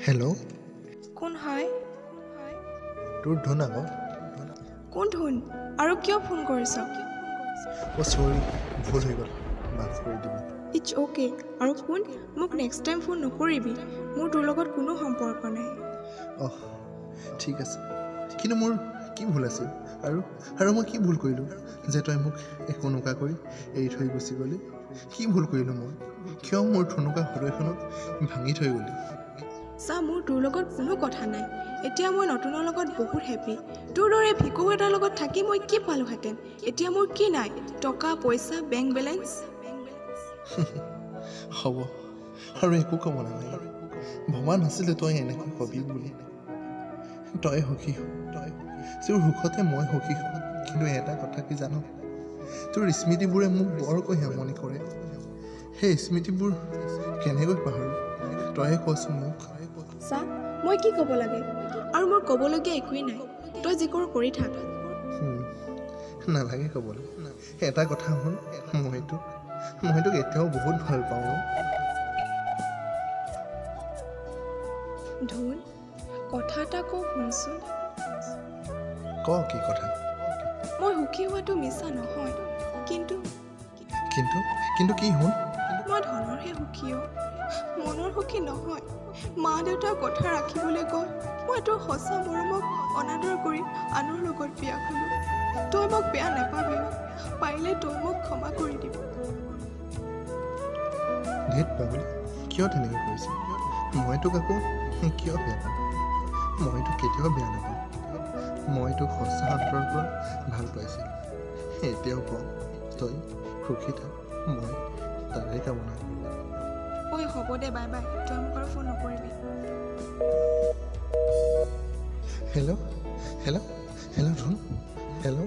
Hello' কোন হয়? তোৰ ধুন আকৌ কোন ধুন? আৰু কিয় ফোন কৰিছ? চৰি ভুল হৈ গ'ল, মাফ কৰি দিবি। It's okay. আৰু শুন, মোক নেক্সট টাইম ফোন নকৰিবি। মোৰ তোৰ লগত কোনো সম্পৰ্ক নাই। অহ ঠিক আছে, কিন্তু মোৰ কি ভুল আছিল? আৰু মই কি ভুল কৰিলোঁ যে তই মোক একো নোকোৱাকৈ এৰি থৈ গুচি গ'লি? কি ভুল কৰিলোঁ মই? কিয় মোৰ থুনুকা হৃদয়খনক ভাঙি থৈ গ'লি? চা, মোৰ তোৰ লগত কোনো কথা নাই। এতিয়া মই নতুনৰ লগত বহুত হেপী। তোৰ দৰে ভিকু এটাৰ লগত থাকি মই কি পালোহেঁতেন? এতিয়া মোৰ কি নাই? টকা পইচা, বেংক বেলেঞ্চ? হ'ব, আৰু একো ক'ব নালাগে। ভবা নাছিলোঁ তই এনেকৈ কবি বুলি। তই সুখী হ, তোৰ সুখতে মই সুখী হওঁ। কিন্তু এটা কথা কি জান? তোৰ স্মৃতিবোৰে মোক বৰকৈ আমনি কৰে। সেই স্মৃতিবোৰ কেনেকৈ পাহৰোঁ? তইহে কচোন মোক। চা, মই কি ক'ব লাগে? আৰু মোৰ ক'বলগীয়া একোৱেই নাই। তই যি কৰ কৰি থাক। নালাগে ক'বলৈ। এটা কথা হ'ল, মই তোক এতিয়াও বহুত ভাল পাওঁ। ধুন, কথা এটা কওঁ শুনচোন। ক কি কথা? মই সুখী হোৱাটো মিছা নহয়, কিন্তু কিন্তু কি হ'ল? মই ধনৰহে সুখী অ', মনৰ সুখী নহয়। মা দেউতাৰ কথা ৰাখিবলৈ গৈ মই তোৰ সঁচা মৰমক অনাদৰ কৰি আনৰ লগত বিয়া হ'লোঁ। তই মোক বেয়া নাপাবি। পাৰিলে তই মোক ক্ষমা কৰি দিবি। ধেত পাগল, কিয় তেনেকৈ কৰিছে? মই তোক আকৌ কিয় বেয়া পাম? মই তোক কেতিয়াও বেয়া নাপাওঁ। মই তোক সঁচা অন্তৰৰ পৰা ভাল পাইছিলোঁ। এতিয়াও কওঁ, তই সুখী থাক, মই তাৰে কামনা কৰোঁ। ঐ হ'ব দে, বাই বাই। তই মোক আৰু ফোন নকৰিবি। হেল্ল' ধুন, হেল্ল'।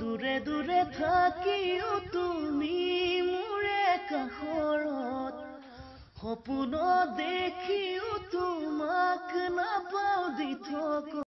দূৰে দূৰে থাকিও তুমি মোৰে কাষৰত, সপোন দেখিও তোমাক নাপাওঁ দি থকা।